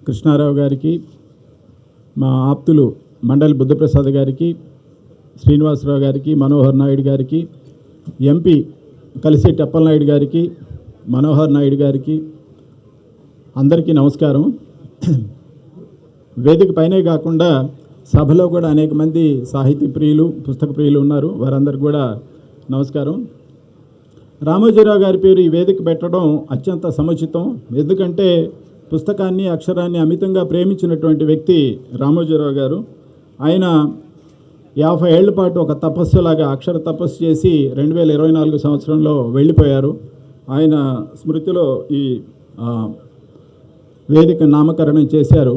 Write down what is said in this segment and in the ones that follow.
కృష్ణారావు గారికి, మా ఆప్తులు మండలి బుద్ధప్రసాద్ గారికి, శ్రీనివాసరావు గారికి, మనోహర్ నాయుడు గారికి, ఎంపీ కలిశెట్టి అప్పలనాయుడు గారికి, మనోహర్ నాయుడు గారికి అందరికీ నమస్కారం. వేదిక పైనే కాకుండా సభలో కూడా అనేక మంది సాహితీ ప్రియులు, పుస్తక ప్రియులు ఉన్నారు. వారందరికీ కూడా నమస్కారం. రామోజీరావు గారి పేరు ఈ వేదిక పెట్టడం అత్యంత సముచితం. ఎందుకంటే పుస్తకాన్ని, అక్షరాన్ని అమితంగా ప్రేమించినటువంటి వ్యక్తి రామోజీరావు గారు. ఆయన 50 ఏళ్ల పాటు ఒక తపస్సులాగా అక్షర తపస్సు చేసి 2024 సంవత్సరంలో వెళ్ళిపోయారు. ఆయన స్మృతిలో ఈ వేదిక నామకరణం చేశారు.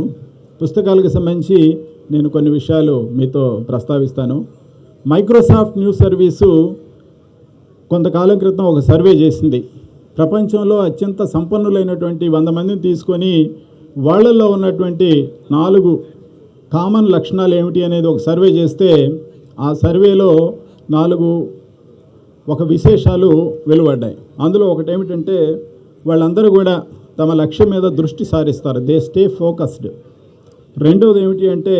పుస్తకాలకు సంబంధించి నేను కొన్ని విషయాలు మీతో ప్రస్తావిస్తాను. మైక్రోసాఫ్ట్ న్యూస్ సర్వీసు కొంతకాలం క్రితం ఒక సర్వే చేసింది. ప్రపంచంలో అత్యంత సంపన్నులైనటువంటి 100 మందిని తీసుకొని వాళ్ళల్లో ఉన్నటువంటి 4 కామన్ లక్షణాలు ఏమిటి అనేది ఒక సర్వే చేస్తే ఆ సర్వేలో 4 విశేషాలు వెలువడ్డాయి. అందులో ఒకటి ఏమిటంటే వాళ్ళందరూ కూడా తమ లక్ష్యం మీద దృష్టి సారిస్తారు. They stay focused. రెండవది ఏమిటి అంటే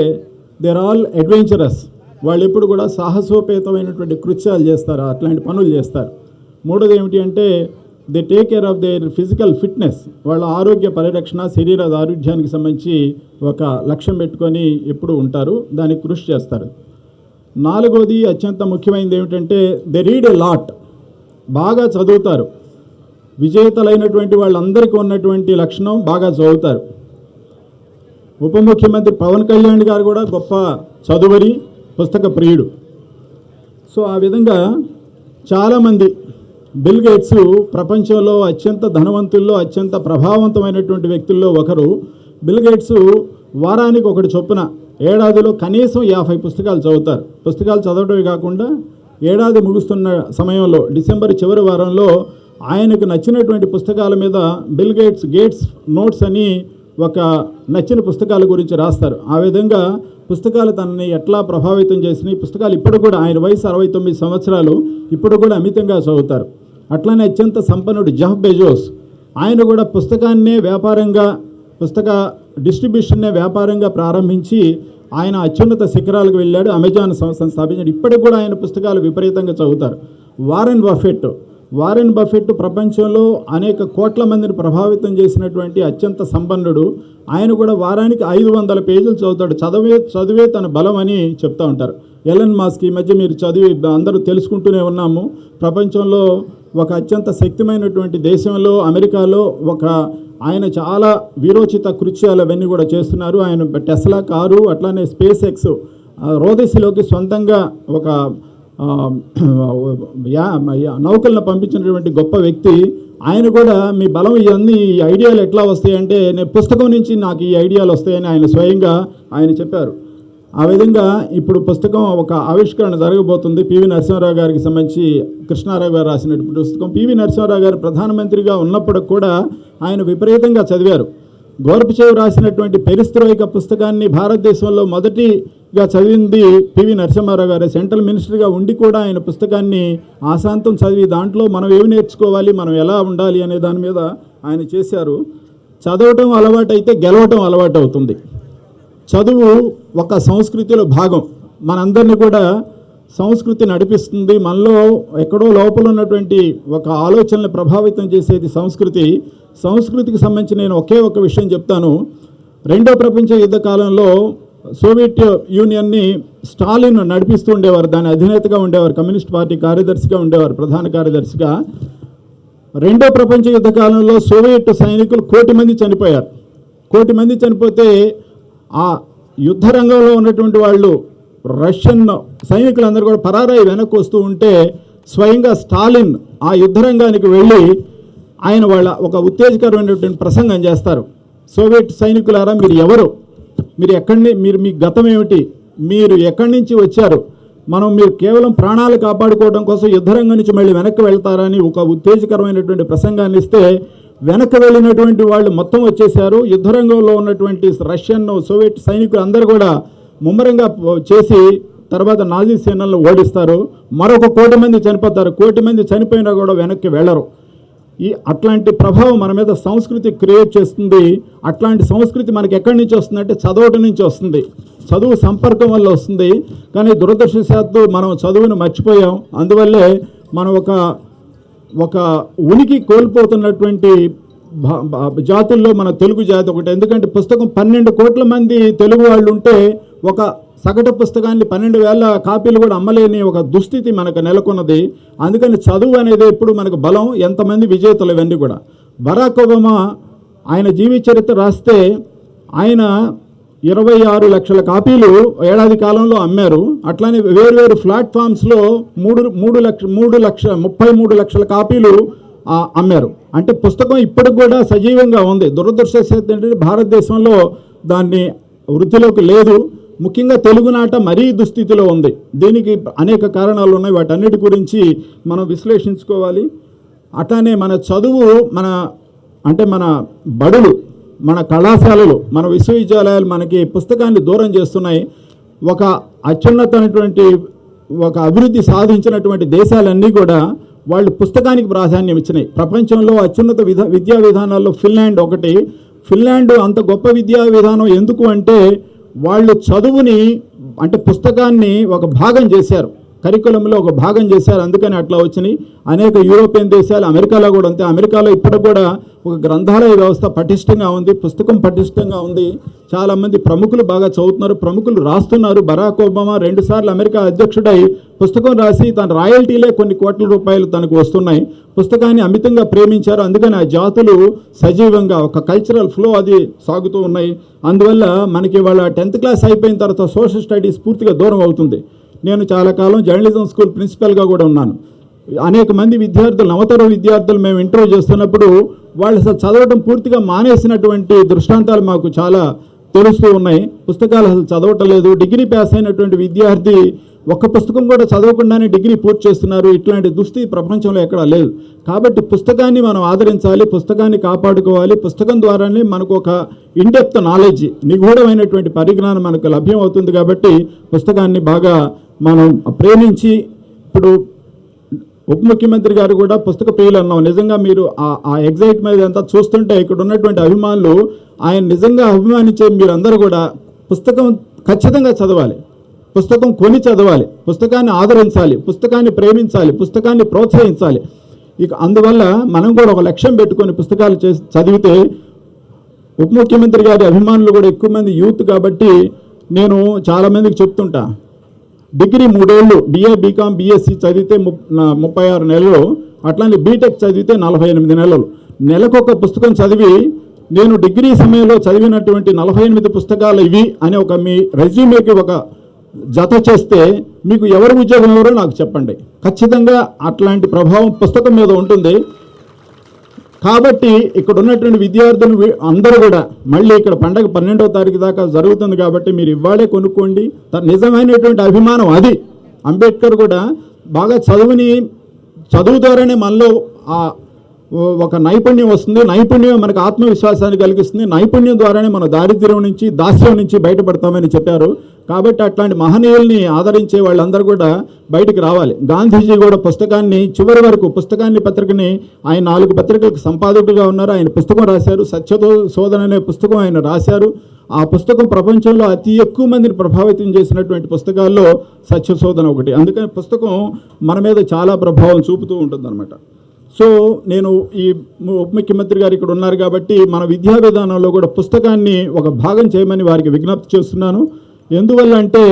దేర్ ఆల్ అడ్వెంచరస్. వాళ్ళు ఎప్పుడు కూడా సాహసోపేతమైనటువంటి కృత్యాలు చేస్తారు, అట్లాంటి పనులు చేస్తారు. మూడోది ఏమిటి అంటే they take care of their physical fitness. వాళ్ళ ఆరోగ్య పరిరక్షణ, శరీర ఆరోగ్యానికి సంబంధించి ఒక లక్ష్యం పెట్టుకొని ఎప్పుడు ఉంటారు, దానికి కృషి చేస్తారు. నాలుగోది అత్యంత ముఖ్యమైనది ఏమిటంటే దే రీడ్ ఎ లాట్. బాగా చదువుతారు. విజేతలైనటువంటి వాళ్ళందరికీ ఉన్నటువంటి లక్షణం బాగా చదువుతారు. ఉప ముఖ్యమంత్రి పవన్ కళ్యాణ్ గారు కూడా గొప్ప చదువరి, పుస్తక ప్రియుడు. సో ఆ విధంగా చాలామంది, బిల్ గేట్స్ ప్రపంచంలో అత్యంత ధనవంతుల్లో అత్యంత ప్రభావవంతమైనటువంటి వ్యక్తుల్లో ఒకరు. బిల్ గేట్స్ వారానికి ఒకటి చొప్పున ఏడాదిలో కనీసం 50 పుస్తకాలు చదువుతారు. పుస్తకాలు చదవడమే కాకుండా ఏడాది ముగుస్తున్న సమయంలో డిసెంబర్ చివరి వారంలో ఆయనకు నచ్చినటువంటి పుస్తకాల మీద బిల్ గేట్స్ నోట్స్ అని ఒక నచ్చిన పుస్తకాల గురించి రాస్తారు. ఆ విధంగా పుస్తకాలు తనని ఎట్లా ప్రభావితం చేసినాయి. పుస్తకాలు ఇప్పుడు కూడా, ఆయన వయసు 69 సంవత్సరాలు, ఇప్పుడు కూడా అమితంగా చదువుతారు. అట్లానే అత్యంత సంపన్నుడు జెఫ్ బెజోస్. ఆయన కూడా పుస్తకాన్నే వ్యాపారంగా, పుస్తక డిస్ట్రిబ్యూషన్నే వ్యాపారంగా ప్రారంభించి ఆయన అత్యున్నత శిఖరాలకు వెళ్ళాడు. అమెజాన్ సంస్థను స్థాపించాడు. ఇప్పటికి కూడా ఆయన పుస్తకాలు విపరీతంగా చదువుతారు. వారెన్ బఫెట్ ప్రపంచంలో అనేక కోట్ల మందిని ప్రభావితం చేసినటువంటి అత్యంత సంపన్నుడు. ఆయన కూడా వారానికి 500 పేజీలు చదువుతాడు. చదివే తన బలం అని చెప్తూ ఉంటారు. ఎలన్ మాస్క్ ఈ మధ్య మీరు చదివి అందరూ తెలుసుకుంటూనే ఉన్నాము. ప్రపంచంలో ఒక అత్యంత శక్తిమైనటువంటి దేశంలో, అమెరికాలో ఆయన చాలా వీరోచిత కృత్యాలు అవన్నీ కూడా చేస్తున్నారు. ఆయన టెస్లా కారు, అట్లానే స్పేస్ ఎక్స్ రోదసిలోకి సొంతంగా ఒక నౌకలను పంపించినటువంటి గొప్ప వ్యక్తి. ఆయన కూడా మీ బలం ఇవన్నీ ఐడియాలు ఎట్లా వస్తాయంటే నేను పుస్తకం నుంచి నాకు ఈ ఐడియాలు వస్తాయని ఆయన స్వయంగా ఆయన చెప్పారు. ఆ విధంగా ఇప్పుడు పుస్తకం ఒక ఆవిష్కరణ జరగబోతుంది. పివి నరసింహారావు గారికి సంబంధించి కృష్ణారావు గారు రాసినటువంటి పుస్తకం. పివి నరసింహారావు గారు ప్రధానమంత్రిగా ఉన్నప్పుడు కూడా ఆయన విపరీతంగా చదివారు. గోర్పచేవ్ రాసినటువంటి పెరిస్త్రోయిక పుస్తకాన్ని భారతదేశంలో మొదటిగా చదివింది పివి నరసింహారావు గారు. సెంట్రల్ మినిస్టర్గా ఉండి కూడా ఆయన పుస్తకాన్ని ఆశాంతం చదివి దాంట్లో మనం ఏమి నేర్చుకోవాలి, మనం ఎలా ఉండాలి అనే దాని మీద ఆయన చేశారు. చదవటం అలవాటు అయితే గెలవటం అలవాటు అవుతుంది. చదువు ఒక సంస్కృతిలో భాగం. మనందరినీ కూడా సంస్కృతి నడిపిస్తుంది. మనలో ఎక్కడో లోపల ఉన్నటువంటి ఒక ఆలోచనలు ప్రభావితం చేసేది సంస్కృతికి సంబంధించి నేను ఒక విషయం చెప్తాను. 2వ ప్రపంచ యుద్ధ కాలంలో సోవియట్ యూనియన్ని స్టాలిన్ నడిపిస్తూ ఉండేవారు. దాని అధినేతగా ఉండేవారు. కమ్యూనిస్ట్ పార్టీ కార్యదర్శిగా ఉండేవారు, ప్రధాన కార్యదర్శిగా. 2వ ప్రపంచ యుద్ధ కాలంలో సోవియట్ సైనికులు 1 కోటి మంది చనిపోయారు. 1 కోటి మంది చనిపోతే ఆ యుద్ధ రంగంలో ఉన్నటువంటి వాళ్ళు, రష్యన్ సైనికులందరూ కూడా పరారై వెనక్కి వస్తూ ఉంటే స్వయంగా స్టాలిన్ ఆ యుద్ధ రంగానికి వెళ్ళి ఆయన వాళ్ళ ఒక ఉత్తేజకరమైనటువంటి ప్రసంగం చేస్తారు. సోవియట్ సైనికులారా, మీరు ఎవరు, మీరు మీ గతం ఏమిటి, మీరు ఎక్కడి నుంచి వచ్చారు, మీరు కేవలం ప్రాణాలు కాపాడుకోవడం కోసం యుద్ధరంగం నుంచి మళ్ళీ వెనక్కి వెళ్తారని ఒక ఉత్తేజకరమైనటువంటి ప్రసంగాన్ని ఇస్తే వెనక్కి వెళ్ళినటువంటి వాళ్ళు మొత్తం వచ్చేసారు. యుద్ధరంగంలో ఉన్నటువంటి రష్యన్, సోవియట్ సైనికులు అందరూ కూడా ముమ్మరంగా చేసి తర్వాత నాజీ సేనలను ఓడిస్తారు. మరొక 1 కోటి మంది చనిపోతారు. 1 కోటి మంది చనిపోయినా కూడా వెనక్కి వెళ్ళరు. అట్లాంటి ప్రభావం మన మీద సంస్కృతి క్రియేట్ చేస్తుంది. అట్లాంటి సంస్కృతి మనకి ఎక్కడి నుంచి వస్తుందంటే చదవటం నుంచి వస్తుంది, చదువు సంపర్కం వల్ల వస్తుంది. కానీ దురదృష్టవశాత్తు మనం చదువును మర్చిపోయాం. అందువల్లే మనం ఒక ఉనికి కోల్పోతున్నటువంటి జాతుల్లో మన తెలుగు జాతి ఒకటి. ఎందుకంటే పుస్తకం 12 కోట్ల మంది తెలుగు వాళ్ళు ఉంటే ఒక సగటు పుస్తకాన్ని 12,000 కాపీలు కూడా అమ్మలేని ఒక దుస్థితి మనకు నెలకొన్నది. అందుకని చదువు అనేది ఎప్పుడు మనకు బలం. ఎంతమంది విజేతలు ఇవన్నీ కూడా. బరాక్ ఒబామా ఆయన జీవిత చరిత్ర రాస్తే ఆయన 26 లక్షల కాపీలు ఏడాది కాలంలో అమ్మారు. అట్లానే వేరు ప్లాట్ఫామ్స్లో 33 లక్షల కాపీలు అమ్మారు. అంటే పుస్తకం ఇప్పటికి కూడా సజీవంగా ఉంది. దురదృష్టవశాత్తు ఏంటంటే భారతదేశంలో దాన్ని వృద్ధిలోకి లేదు. ముఖ్యంగా తెలుగునాట మరీ దుస్థితిలో ఉంది. దీనికి అనేక కారణాలు ఉన్నాయి. వాటన్నిటి గురించి మనం విశ్లేషించుకోవాలి. అట్లానే మన చదువు, మన బడులు, మన కళాశాలలు, మన విశ్వవిద్యాలయాలు మనకి పుస్తకాన్ని దూరం చేస్తున్నాయి. ఒక అత్యున్నతమైనటువంటి ఒక అభివృద్ధి సాధించినటువంటి దేశాలన్నీ కూడా వాళ్ళు పుస్తకానికి ప్రాధాన్యం ఇచ్చినాయి. ప్రపంచంలో అత్యున్నత విద్యా విధానాల్లో ఫిన్లాండ్ ఒకటి. ఫిన్లాండ్ అంత గొప్ప విద్యా విధానం ఎందుకు అంటే వాళ్ళు చదువుని అంటే పుస్తకాన్ని ఒక భాగం చేశారు, కరికులంలో ఒక భాగం చేశారు. అందుకని అట్లా వచ్చినాయి. అనేక యూరోపియన్ దేశాలు, అమెరికాలో కూడా అంతే. అమెరికాలో ఇప్పటికి కూడా ఒక గ్రంథాలయ వ్యవస్థ పటిష్టంగా ఉంది, పుస్తకం పటిష్టంగా ఉంది. చాలామంది ప్రముఖులు బాగా చదువుతున్నారు, ప్రముఖులు రాస్తున్నారు. బరాక్ ఒబామా 2 సార్లు అమెరికా అధ్యక్షుడై పుస్తకం రాసి తన రాయల్టీలే కొన్ని కోట్ల రూపాయలు తనకు వస్తున్నాయి. పుస్తకాన్ని అమితంగా ప్రేమించారు. అందుకని ఆ జాతులు సజీవంగా ఒక కల్చరల్ ఫ్లో అది సాగుతూ ఉన్నాయి. అందువల్ల మనకి వాళ్ళ 10th క్లాస్ అయిపోయిన తర్వాత సోషల్ స్టడీస్ పూర్తిగా దూరం అవుతుంది. నేను చాలా కాలం జర్నలిజం స్కూల్ ప్రిన్సిపల్గా కూడా ఉన్నాను. అనేక మంది విద్యార్థులు, నవతరం విద్యార్థులు మేము ఇంటర్వ్యూ చేస్తున్నప్పుడు వాళ్ళు అసలు చదవటం పూర్తిగా మానేసినటువంటి దృష్టాంతాలు మాకు చాలా తెలుస్తూ ఉన్నాయి. పుస్తకాలు అసలు చదవటం లేదు. డిగ్రీ పాస్ అయినటువంటి విద్యార్థి ఒక్క పుస్తకం కూడా చదవకుండానే డిగ్రీ పూర్తి చేస్తున్నారు. ఇట్లాంటి దుస్థితి ప్రపంచంలో ఎక్కడా లేదు. కాబట్టి పుస్తకాన్ని మనం ఆదరించాలి, పుస్తకాన్ని కాపాడుకోవాలి. పుస్తకం ద్వారానే మనకు ఒక ఇన్డెప్త్ నాలెడ్జ్, నిగూఢమైనటువంటి పరిజ్ఞానం మనకు లభ్యం అవుతుంది. కాబట్టి పుస్తకాన్ని బాగా మనం ప్రేమించి, ఇప్పుడు ఉప ముఖ్యమంత్రి గారు కూడా పుస్తక ప్రియులు అన్నాం. నిజంగా మీరు ఆ ఎగ్జైట్మెంట్ అంతా చూస్తుంటే ఇక్కడ ఉన్నటువంటి అభిమానులు ఆయన నిజంగా అభిమానించే మీరందరూ కూడా పుస్తకం ఖచ్చితంగా చదవాలి, పుస్తకం కొని చదవాలి, పుస్తకాన్ని ఆదరించాలి, పుస్తకాన్ని ప్రేమించాలి, పుస్తకాన్ని ప్రోత్సహించాలి. ఇక అందువల్ల మనం కూడా ఒక లక్ష్యం పెట్టుకొని పుస్తకాలు చదివితే, ఉప ముఖ్యమంత్రి గారి అభిమానులు కూడా ఎక్కువ మంది యూత్ కాబట్టి నేను చాలామందికి చెప్తుంటా, డిగ్రీ 3 ఏళ్ళు BA BCom BSc చదివితే 36 నెలలు, అట్లానే బీటెక్ చదివితే 48 నెలలు. నెలకొక పుస్తకం చదివి నేను డిగ్రీ సమయంలో చదివినటువంటి 48 పుస్తకాలు ఇవి అని ఒక మీ రెజ్యూమేకి ఒక జత చేస్తే మీకు ఎవరి ఉద్యోగం ఎవరో నాకు చెప్పండి. ఖచ్చితంగా అట్లాంటి ప్రభావం పుస్తకం మీద ఉంటుంది. కాబట్టి ఇక్కడ ఉన్నటువంటి విద్యార్థులు అందరూ కూడా మళ్ళీ ఇక్కడ పండగ 12వ తారీఖు దాకా జరుగుతుంది కాబట్టి మీరు ఇవాళే కొనుక్కోండి. నిజమైనటువంటి అభిమానం అది. అంబేద్కర్ కూడా బాగా చదువు ద్వారానే మనలో ఒక నైపుణ్యం వస్తుంది. నైపుణ్యం మనకు ఆత్మవిశ్వాసాన్ని కలిగిస్తుంది. నైపుణ్యం ద్వారానే మన దారిద్ర్యం నుంచి, దాస్యం నుంచి బయటపడతామని చెప్పారు. కాబట్టి అట్లాంటి మహనీయుల్ని ఆదరించే వాళ్ళందరూ కూడా బయటికి రావాలి. గాంధీజీ కూడా పుస్తకాన్ని చివరి వరకు, పత్రికని ఆయన 4 పత్రికలకు సంపాదకుడిగా ఉన్నారు. ఆయన పుస్తకం రాశారు, సత్యశోధన అనే పుస్తకం ఆయన రాశారు. ఆ పుస్తకం ప్రపంచంలో అతి ఎక్కువ మందిని ప్రభావితం చేసినటువంటి పుస్తకాల్లో సత్యశోధన ఒకటి. అందుకని పుస్తకం మన మీద చాలా ప్రభావం చూపుతూ ఉంటుందన్నమాట. సో నేను ఈ ఉప ముఖ్యమంత్రి గారు ఇక్కడ ఉన్నారు కాబట్టి మన విద్యా విధానంలో కూడా పుస్తకాన్ని ఒక భాగం చేయమని వారికి విజ్ఞప్తి చేస్తున్నాను. ఎందువల్ల అంటే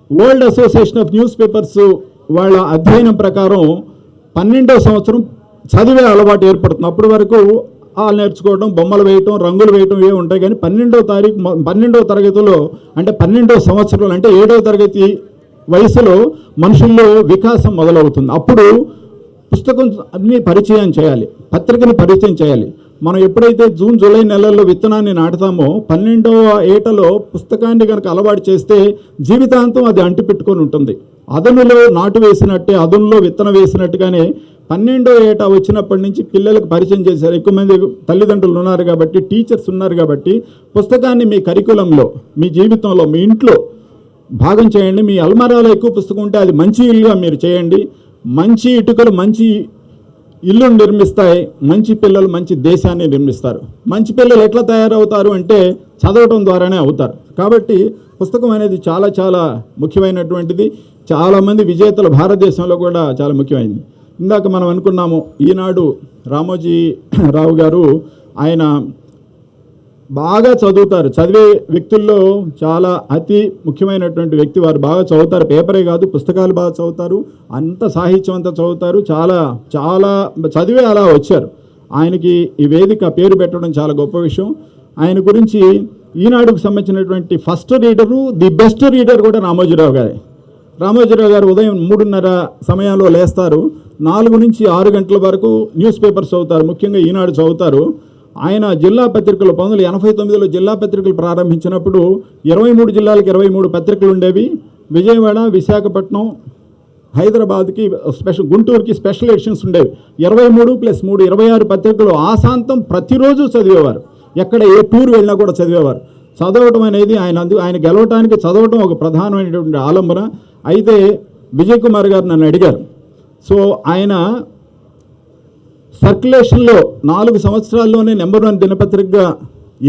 world association of news papers వాళ్ళ అధ్యయనం ప్రకారం 12వ సంవత్సరం చదివే అలవాటు ఏర్పడుతుంది. అప్పటి వరకు నేర్చుకోవడం, బొమ్మలు వేయటం, రంగులు వేయటం ఇవే ఉంటాయి. కానీ 12వ తరగతిలో అంటే 12వ సంవత్సరంలో అంటే 7వ తరగతి వయసులో మనుషుల్లో వికాసం మొదలవుతుంది. అప్పుడు పుస్తకం అన్ని పరిచయం చేయాలి, పత్రికను పరిచయం చేయాలి. మనం ఎప్పుడైతే జూన్ జూలై నెలల్లో విత్తనాన్ని నాటుతామో 12వ ఏటలో పుస్తకాన్ని కనుక అలవాటు చేస్తే జీవితాంతం అది అంటిపెట్టుకొని ఉంటుంది. అదనులో నాటు వేసినట్టే, అదనులో విత్తనం వేసినట్టుగానే 12వ ఏట వచ్చినప్పటి నుంచి పిల్లలకు పరిచయం చేశారు. ఎక్కువ మంది తల్లిదండ్రులు ఉన్నారు కాబట్టి, టీచర్స్ ఉన్నారు కాబట్టి పుస్తకాన్ని మీ కరికులంలో, మీ జీవితంలో, మీ ఇంట్లో భాగం చేయండి. మీ అల్మారాలో ఎక్కువ పుస్తకం ఉంటే అది మంచి ఇల్లుగా మీరు చేయండి. మంచి ఇటుకలు, మంచి ఇల్లును నిర్మిస్తాయి, మంచి పిల్లలు మంచి దేశాన్ని నిర్మిస్తారు. మంచి పిల్లలు ఎట్లా తయారవుతారు అంటే చదవటం ద్వారానే అవుతారు. కాబట్టి పుస్తకం అనేది చాలా చాలా ముఖ్యమైనటువంటిది. చాలామంది విజేతలు భారతదేశంలో కూడా చాలా ముఖ్యమైనది. ఇందాక మనం అనుకున్నాము, ఈనాడు రామోజీ రావు గారు ఆయన బాగా చదువుతారు. చదివే వ్యక్తుల్లో చాలా అతి ముఖ్యమైనటువంటి వ్యక్తి. వారు బాగా చదువుతారు, పేపరే కాదు పుస్తకాలు బాగా చదువుతారు, అంత సాహిత్యం అంతా చదువుతారు. చాలా చాలా చదివే అలా వచ్చారు. ఆయనకి ఈ వేదిక పేరు పెట్టడం చాలా గొప్ప విషయం. ఆయన గురించి ఈనాడుకు సంబంధించినటువంటి first reader, the best reader కూడా రామోజీరావు గారే. రామోజీరావు గారు ఉదయం 3:30 సమయంలో లేస్తారు, 4 నుంచి 6 గంటల వరకు న్యూస్ పేపర్స్ చదువుతారు, ముఖ్యంగా ఈనాడు చదువుతారు. ఆయన జిల్లా పత్రికలు 1989లో జిల్లా పత్రికలు ప్రారంభించినప్పుడు 23 జిల్లాలకు 23 పత్రికలు ఉండేవి. విజయవాడ, విశాఖపట్నం, హైదరాబాద్కి స్పెషల్, గుంటూరుకి స్పెషల్ ఎడిషన్స్ ఉండేవి. 23+3 26 పత్రికలు ఆశాంతం ప్రతిరోజు చదివేవారు. ఎక్కడ ఏ టూర్ వెళ్ళినా కూడా చదివేవారు. చదవటం అనేది ఆయన గెలవటానికి చదవటం ఒక ప్రధానమైనటువంటి ఆలంబన. అయితే విజయ్ కుమార్ గారు నన్ను అడిగారు. సో ఆయన సర్క్యులేషన్లో 4 సంవత్సరాల్లోనే నెంబర్ 1 దినపత్రికగా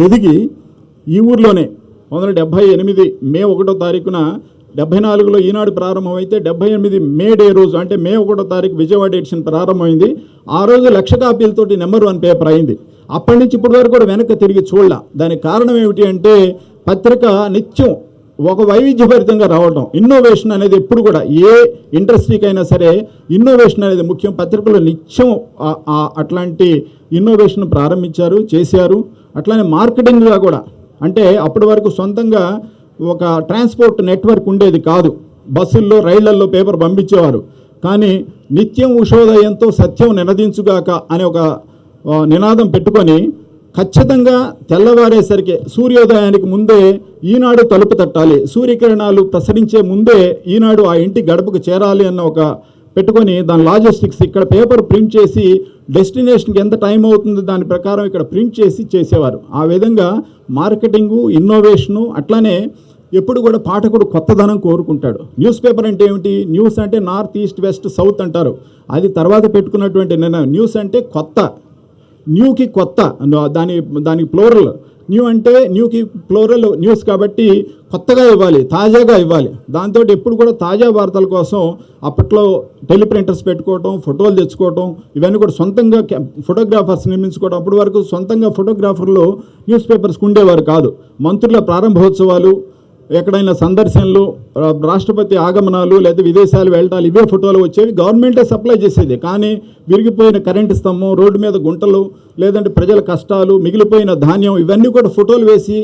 ఎదిగి ఈ ఊర్లోనే 1978 మే 1వ తారీఖున 74లో ఈనాడు ప్రారంభమైతే 78 మే డే రోజు అంటే మే 1వ తారీఖు విజయవాడ ఎడిషన్ ప్రారంభమైంది. ఆ రోజు 1,00,000 కాపీలతోటి నెంబర్ 1 పేపర్ అయింది. అప్పటి నుంచి ఇప్పటి వరకు కూడా వెనక్కి తిరిగి చూడాల. దానికి కారణం ఏమిటి అంటే పత్రిక నిత్యం ఒక వైవిధ్యభరితంగా రావడం. ఇన్నోవేషన్ అనేది ఎప్పుడు కూడా ఏ ఇండస్ట్రీకైనా సరే ఇన్నోవేషన్ అనేది ముఖ్యం. పత్రికలు నిత్యం అట్లాంటి ఇన్నోవేషన్ ప్రారంభించారు, చేశారు. అట్లానే మార్కెటింగ్గా కూడా, అంటే అప్పటి వరకు సొంతంగా ఒక ట్రాన్స్పోర్ట్ నెట్వర్క్ ఉండేది కాదు. బస్సుల్లో, రైళ్లల్లో పేపర్ పంపించేవారు. కానీ నిత్యం ఉషోదయంతో సత్యం నినదించుగాక అనే ఒక నినాదం పెట్టుకొని ఖచ్చితంగా తెల్లవారేసరికి సూర్యోదయానికి ముందే ఈనాడు తలుపు తట్టాలి, సూర్యకిరణాలు ప్రసరించే ముందే ఈనాడు ఆ ఇంటి గడపకు చేరాలి అన్న ఒక పెట్టుకొని దాని లాజిస్టిక్స్ ఇక్కడ పేపర్ ప్రింట్ చేసి డెస్టినేషన్కి ఎంత టైం అవుతుందో దాని ప్రకారం ఇక్కడ ప్రింట్ చేసి చేసేవారు. ఆ విధంగా మార్కెటింగు, ఇన్నోవేషను, అట్లానే ఎప్పుడు కూడా పాఠకుడు కొత్తదనం కోరుకుంటాడు. న్యూస్ పేపర్ అంటే ఏమిటి? న్యూస్ అంటే నార్త్, ఈస్ట్, వెస్ట్, సౌత్ అంటారు. అది తర్వాత పెట్టుకున్నటువంటి నిర్ణయం. న్యూస్ అంటే కొత్త, న్యూకి కొత్త, దానికి ప్లోరల్. న్యూ అంటే న్యూకి ప్లోరల్ న్యూస్ కాబట్టి కొత్తగా ఇవ్వాలి, తాజాగా ఇవ్వాలి. దాంతో ఎప్పుడు కూడా తాజా వార్తల కోసం అప్పట్లో టెలిప్రింటర్స్ పెట్టుకోవటం, ఫోటోలు తెచ్చుకోవటం, ఇవన్నీ కూడా సొంతంగా ఫోటోగ్రాఫర్స్ నిర్మించుకోవడం. అప్పటి వరకు సొంతంగా ఫోటోగ్రాఫర్లు న్యూస్ పేపర్స్కి ఉండేవారు కాదు. మంత్రుల ప్రారంభోత్సవాలు, ఎక్కడైనా సందర్శనలు, రాష్ట్రపతి ఆగమనాలు లేదా విదేశాలు వెళ్ళటాలు, ఇవే ఫోటోలు వచ్చేవి. గవర్నమెంటే సప్లై చేసేది. కానీ విరిగిపోయిన కరెంటు స్తంభం, రోడ్డు మీద గుంటలు, లేదంటే ప్రజల కష్టాలు, మిగిలిపోయిన ధాన్యం, ఇవన్నీ కూడా ఫోటోలు వేసి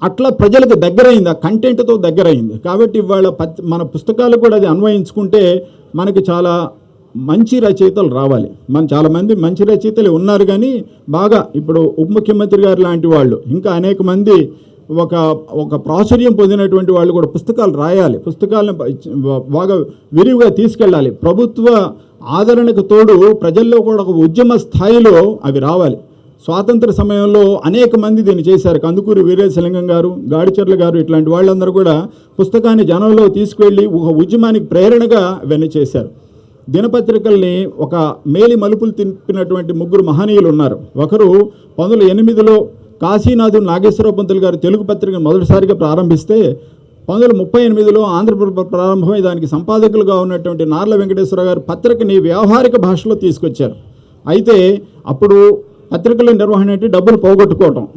అట్లా ప్రజలకు దగ్గరైంది, ఆ కంటెంట్తో దగ్గరైంది. కాబట్టి ఇవాళ మన పుస్తకాలు కూడా అది అన్వయించుకుంటే మనకి చాలా మంచి రచయితలు రావాలి. చాలామంది మంచి రచయితలు ఉన్నారు, కానీ బాగా ఇప్పుడు ఉప ముఖ్యమంత్రి గారు లాంటి వాళ్ళు, ఇంకా అనేక మంది ఒక ప్రాచుర్యం పొందినటువంటి వాళ్ళు కూడా పుస్తకాలు రాయాలి. పుస్తకాలను బాగా విరివిగా తీసుకెళ్ళాలి. ప్రభుత్వ ఆదరణకు తోడు ప్రజల్లో కూడా ఒక ఉద్యమ స్థాయిలో అవి రావాలి. స్వాతంత్ర సమయంలో అనేక మంది దీన్ని చేశారు. కందుకూరి వీరేశలింగం గారు, గాడిచెర్ల గారు, ఇట్లాంటి వాళ్ళందరూ కూడా పుస్తకాన్ని జనంలో తీసుకువెళ్ళి ఒక ఉద్యమానికి ప్రేరణగా ఇవన్నీ చేశారు. దినపత్రికల్ని ఒక మేలి మలుపులు తిప్పినటువంటి 3 మహనీయులు ఉన్నారు. ఒకరు 1908లో కాశీనాథు నాగేశ్వరరావు పంతులు గారు తెలుగు పత్రికను మొదటిసారిగా ప్రారంభిస్తే 1938లో ఆంధ్రప్రభ ప్రారంభమై దానికి సంపాదకులుగా ఉన్నటువంటి నార్ల వెంకటేశ్వర గారు పత్రికని వ్యవహారిక భాషలో తీసుకొచ్చారు. అయితే అప్పుడు పత్రికల నిర్వహణ అంటే డబ్బులు పోగొట్టుకోవటం,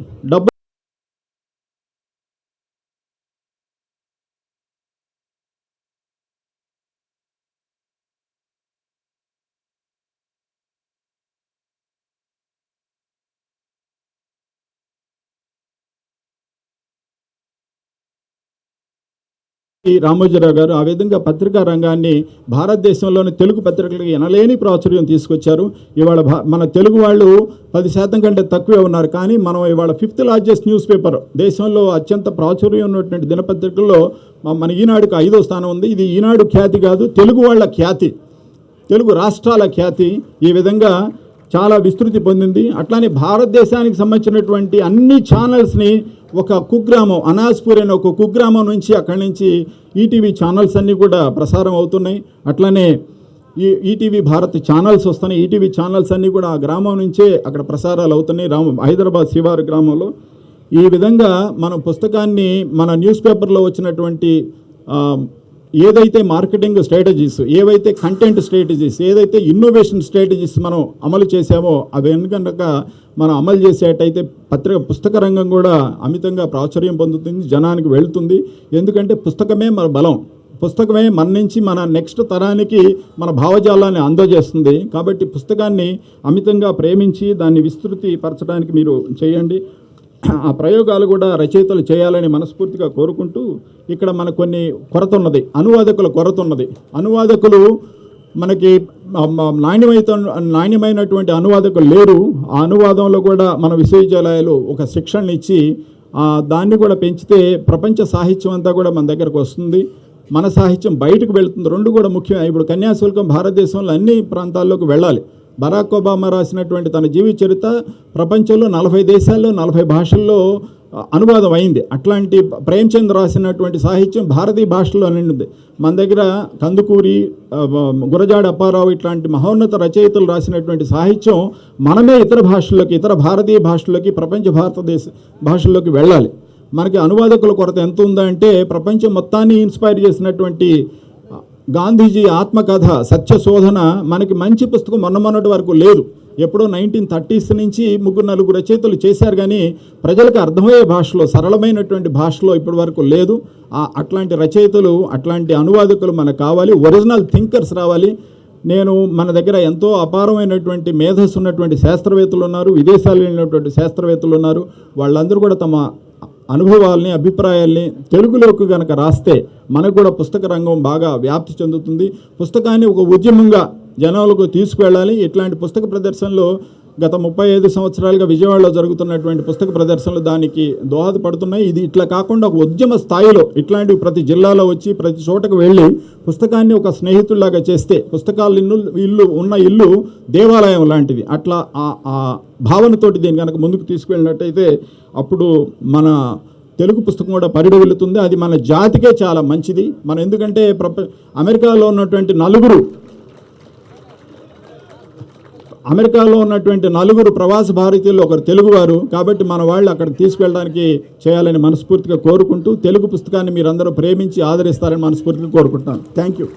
రామోజీరావు గారు ఆ విధంగా పత్రికా రంగాన్ని భారతదేశంలోని తెలుగు పత్రికలకు ఎనలేని ప్రాచుర్యం తీసుకొచ్చారు. ఇవాళ మన తెలుగు వాళ్ళు 10% కంటే తక్కువే ఉన్నారు, కానీ మనం ఇవాళ 5th లార్జెస్ట్ న్యూస్ పేపర్, దేశంలో అత్యంత ప్రాచుర్యం ఉన్నటువంటి దినపత్రికల్లో మన ఈనాడుకు 5వ స్థానం ఉంది. ఇది ఈనాడు ఖ్యాతి కాదు, తెలుగు వాళ్ళ ఖ్యాతి, తెలుగు రాష్ట్రాల ఖ్యాతి ఈ విధంగా చాలా విస్తృతి పొందింది. అట్లానే భారతదేశానికి సంబంధించినటువంటి అన్ని ఛానల్స్ని ఒక కుగ్రామం, అనాస్పూర్ అనే ఒక కుగ్రామం నుంచి అక్కడి నుంచి ఈటీవీ ఛానల్స్ అన్నీ కూడా ప్రసారం అవుతున్నాయి. అట్లానే ఈటీవీ భారత్ ఛానల్స్ వస్తున్నాయి. ఈటీవీ ఛానల్స్ అన్నీ కూడా ఆ గ్రామం నుంచే అక్కడ ప్రసారాలు అవుతున్నాయి, హైదరాబాద్ శివారు గ్రామంలో. ఈ విధంగా మనం పుస్తకాన్ని మన న్యూస్ పేపర్లో వచ్చినటువంటి ఏదైతే మార్కెటింగ్ స్ట్రాటజీస్, ఏవైతే కంటెంట్ స్ట్రాటజీస్, ఏదైతే ఇన్నోవేషన్ స్ట్రాటజీస్ మనం అమలు చేసామో అవి కనుక మనం అమలు చేసేటైతే పుస్తక రంగం కూడా అమితంగా ప్రాచుర్యం పొందుతుంది, జనానికి వెళ్తుంది. ఎందుకంటే పుస్తకమే మన బలం, పుస్తకమే మన నుంచి మన నెక్స్ట్ తరానికి మన భావజాలాన్ని అందజేస్తుంది. కాబట్టి పుస్తకాన్ని అమితంగా ప్రేమించి దాన్ని విస్తృతి పరచడానికి మీరు చేయండి. ఆ ప్రయోగాలు కూడా రచయితలు చేయాలని మనస్ఫూర్తిగా కోరుకుంటూ, ఇక్కడ మనకు కొన్ని కొరత ఉన్నది, అనువాదకుల కొరత ఉన్నది. అనువాదకులు మనకి నాణ్యమైనటువంటి అనువాదకులు లేరు. ఆ అనువాదంలో కూడా మన విశ్వవిద్యాలయాలు ఒక శిక్షణ ఇచ్చి దాన్ని కూడా పెంచితే ప్రపంచ సాహిత్యం అంతా కూడా మన దగ్గరకు వస్తుంది, మన సాహిత్యం బయటకు వెళుతుంది. రెండు కూడా ముఖ్యమే. ఇప్పుడు కన్యాశుల్కం భారతదేశంలో అన్ని ప్రాంతాల్లోకి వెళ్ళాలి. బరాక్ ఒబామా రాసినటువంటి తన జీవిత చరిత్ర ప్రపంచంలో 40 దేశాల్లో 40 భాషల్లో అనువాదం అయింది. అట్లాంటి ప్రేమ్చంద్ రాసినటువంటి సాహిత్యం భారతీయ భాషలో నిండింది. మన దగ్గర కందుకూరి, గురజాడ అప్పారావు ఇట్లాంటి మహోన్నత రచయితలు రాసినటువంటి సాహిత్యం మనమే ఇతర భాషల్లోకి, ఇతర భారతీయ భాషల్లోకి, ప్రపంచ భారతదేశ భాషల్లోకి వెళ్ళాలి. మనకి అనువాదకుల కొరత ఎంత ఉందంటే, ప్రపంచం మొత్తాన్ని ఇన్స్పైర్ చేసినటువంటి గాంధీజీ ఆత్మకథ సత్యశోధన మనకి మంచి పుస్తకం మొన్నటి వరకు లేదు. ఎప్పుడో 1930s నుంచి 3-4 రచయితలు చేశారు, కానీ ప్రజలకు అర్థమయ్యే భాషలో, సరళమైనటువంటి భాషలో ఇప్పటి వరకు లేదు. అట్లాంటి రచయితలు, అట్లాంటి అనువాదకులు మనకు కావాలి. ఒరిజినల్ థింకర్స్ రావాలి. మన దగ్గర ఎంతో అపారమైనటువంటి మేధస్సు ఉన్నటువంటి శాస్త్రవేత్తలు ఉన్నారు, విదేశాల్లో వెళ్ళినటువంటి శాస్త్రవేత్తలు ఉన్నారు. వాళ్ళందరూ కూడా తమ అనుభవాల్ని, అభిప్రాయాల్ని తెలుగులోకి కనుక రాస్తే మనకు కూడా పుస్తక రంగం బాగా వ్యాప్తి చెందుతుంది. పుస్తకాన్ని ఒక ఉద్యమంగా జనాలకు తీసుకువెళ్ళాలి. ఇట్లాంటి పుస్తక ప్రదర్శనలు గత 35 సంవత్సరాలుగా విజయవాడలో జరుగుతున్నటువంటి పుస్తక ప్రదర్శనలు దానికి దోహదపడుతున్నాయి. ఇది ఇట్లా కాకుండా ఒక ఉద్యమ స్థాయిలో ఇట్లాంటివి ప్రతి జిల్లాలో వచ్చి ప్రతి చోటకు వెళ్ళి పుస్తకాన్ని ఒక స్నేహితుల్లాగా చేస్తే, పుస్తకాలు ఇల్లు దేవాలయం లాంటిది, అట్లా ఆ భావనతోటి దీన్ని కనుక ముందుకు తీసుకువెళ్ళినట్టయితే అప్పుడు మన తెలుగు పుస్తకం కూడా పరిడవిల్లుతుంది. అది మన జాతికే చాలా మంచిది. ఎందుకంటే అమెరికాలో ఉన్నటువంటి నలుగురు ప్రవాస భారతీయులు ఒకరు తెలుగువారు. కాబట్టి మన వాళ్ళు అక్కడికి తీసుకెళ్ళడానికి చేయాలని మనస్ఫూర్తిగా కోరుకుంటూ, తెలుగు పుస్తకాన్ని మీరందరూ ప్రేమించి ఆదరిస్తారని మనస్ఫూర్తిగా కోరుకుంటున్నాను. Thank you.